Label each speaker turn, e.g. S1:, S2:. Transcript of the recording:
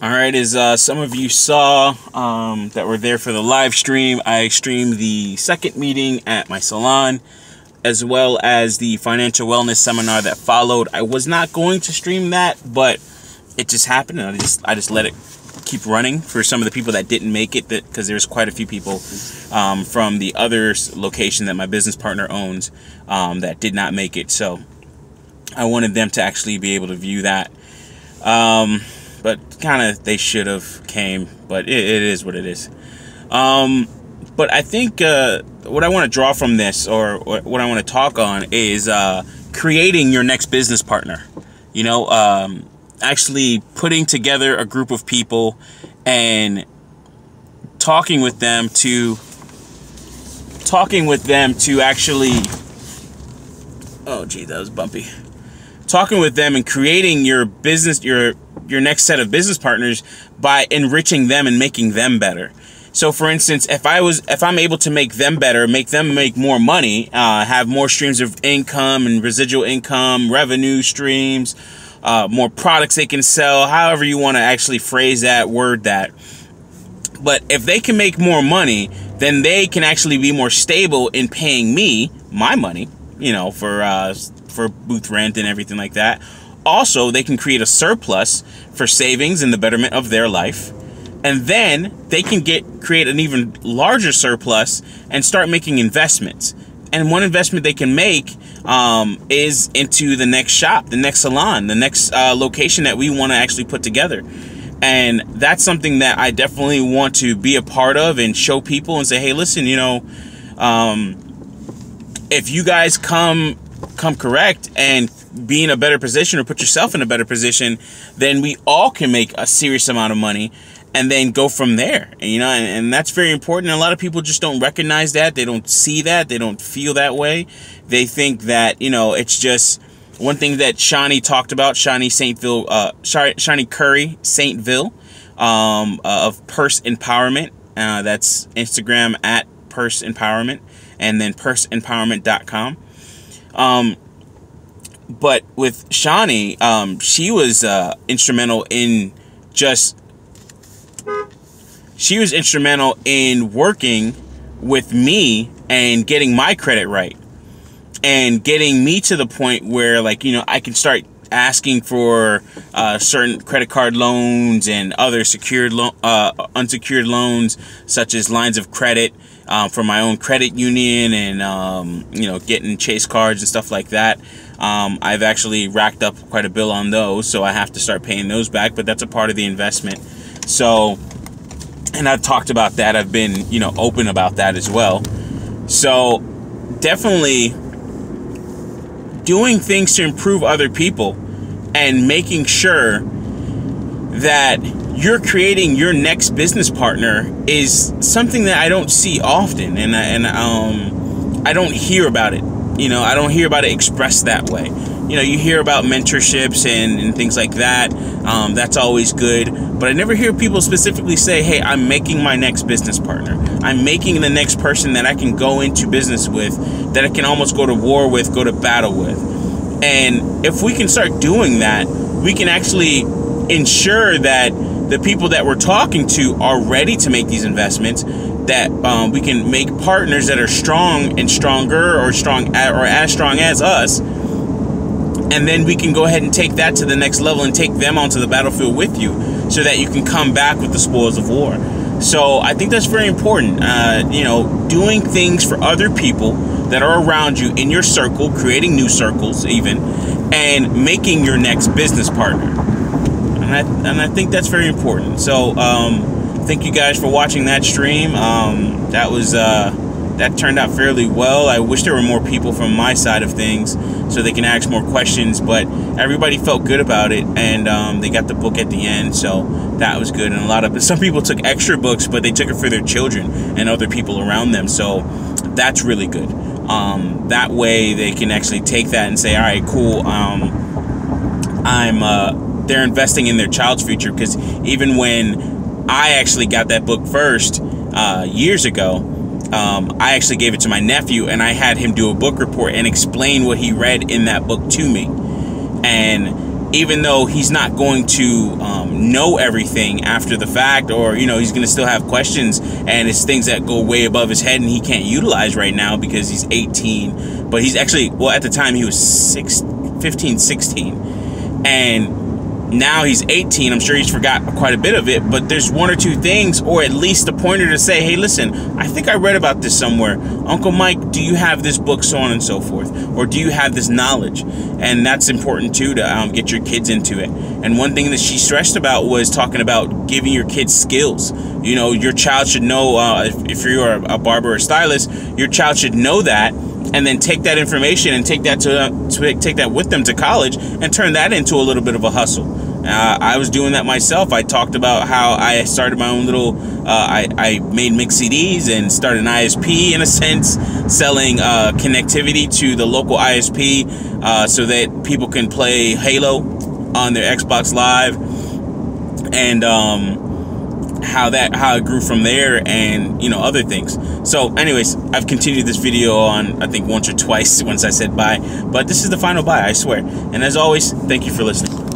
S1: All right, as some of you saw that were there for the live stream, I streamed the second meeting at my salon, as well as the financial wellness seminar that followed. I was not going to stream that, but it just happened, and I just let it keep running for some of the people that didn't make it, because there's quite a few people from the other location that my business partner owns that did not make it. So I wanted them to actually be able to view that. But kind of they should have came, but it is what it is. But I think what I want to draw from this, or what I want to talk on, is creating your next business partner. You know, actually putting together a group of people and talking with them to actually, oh gee, that was bumpy. Talking with them and creating your business, your next set of business partners by enriching them and making them better. So for instance, if I'm able to make them better, make them make more money, have more streams of income and residual income, revenue streams, more products they can sell, however you want to actually phrase that, word that. But if they can make more money, then they can actually be more stable in paying me my money, you know, for booth rent and everything like that. Also, they can create a surplus for savings and the betterment of their life. And then they can create an even larger surplus and start making investments. And one investment they can make is into the next shop, the next salon, the next location that we want to actually put together. And that's something that I definitely want to be a part of and show people and say, hey, listen, you know, if you guys come correct and be in a better position or put yourself in a better position, then we all can make a serious amount of money and then go from there. And, you know, and that's very important. And a lot of people just don't recognize that. They don't see that. They don't feel that way. They think that, you know, it's just one thing that Shawnee talked about, Shawnee Curry Saintville, of Purse Empowerment. That's Instagram at Purse Empowerment, and then purseempowerment.com. But with Shawnee, she was instrumental in working with me and getting my credit right, and getting me to the point where, like, you know, I can start asking for certain credit card loans and other unsecured loans, such as lines of credit for my own credit union, and you know, getting Chase cards and stuff like that. I've actually racked up quite a bill on those, so I have to start paying those back, but that's a part of the investment. So, and I've talked about that. I've been, you know, open about that as well. So definitely doing things to improve other people and making sure that you're creating your next business partner is something that I don't see often, and I don't hear about it. You know, I don't hear about it expressed that way. You know, you hear about mentorships and things like that. That's always good. But I never hear people specifically say, hey, I'm making my next business partner. I'm making the next person that I can go into business with, that I can almost go to war with, go to battle with. And if we can start doing that, we can actually ensure that the people that we're talking to are ready to make these investments, that we can make partners that are strong and stronger, or as strong as us. And then we can go ahead and take that to the next level and take them onto the battlefield with you, so that you can come back with the spoils of war. So I think that's very important. You know, doing things for other people that are around you in your circle, creating new circles even, and making your next business partner. And I think that's very important. So thank you guys for watching that stream. That turned out fairly well. I wish there were more people from my side of things so they can ask more questions, but everybody felt good about it, and they got the book at the end, so that was good. And some people took extra books, but they took it for their children and other people around them, so that's really good. That way they can actually take that and say, all right, cool, they're investing in their child's future. Because even when I actually got that book first years ago, I actually gave it to my nephew, and I had him do a book report and explain what he read in that book to me. And even though he's not going to know everything after the fact, or, you know, he's going to still have questions, and it's things that go way above his head and he can't utilize right now because he's 18. But he's actually, well, at the time he was 15, 16. And now he's 18. I'm sure he's forgot quite a bit of it, but there's one or two things, or at least a pointer to say, hey, listen, I think I read about this somewhere. Uncle Mike, do you have this book, so on and so forth? Or do you have this knowledge? And that's important too, to get your kids into it. And one thing that she stressed about was talking about giving your kids skills. You know, your child should know, if you're a barber or stylist, your child should know that, and then take that information and take that take that with them to college and turn that into a little bit of a hustle. I was doing that myself. I talked about how I started my own little, I made mixed CDs and started an ISP, in a sense, selling connectivity to the local ISP so that people can play Halo on their Xbox Live, and how it grew from there, and, you know, other things. So anyways, I've continued this video on, I think, once or twice once I said bye, but this is the final bye, I swear. And as always, thank you for listening.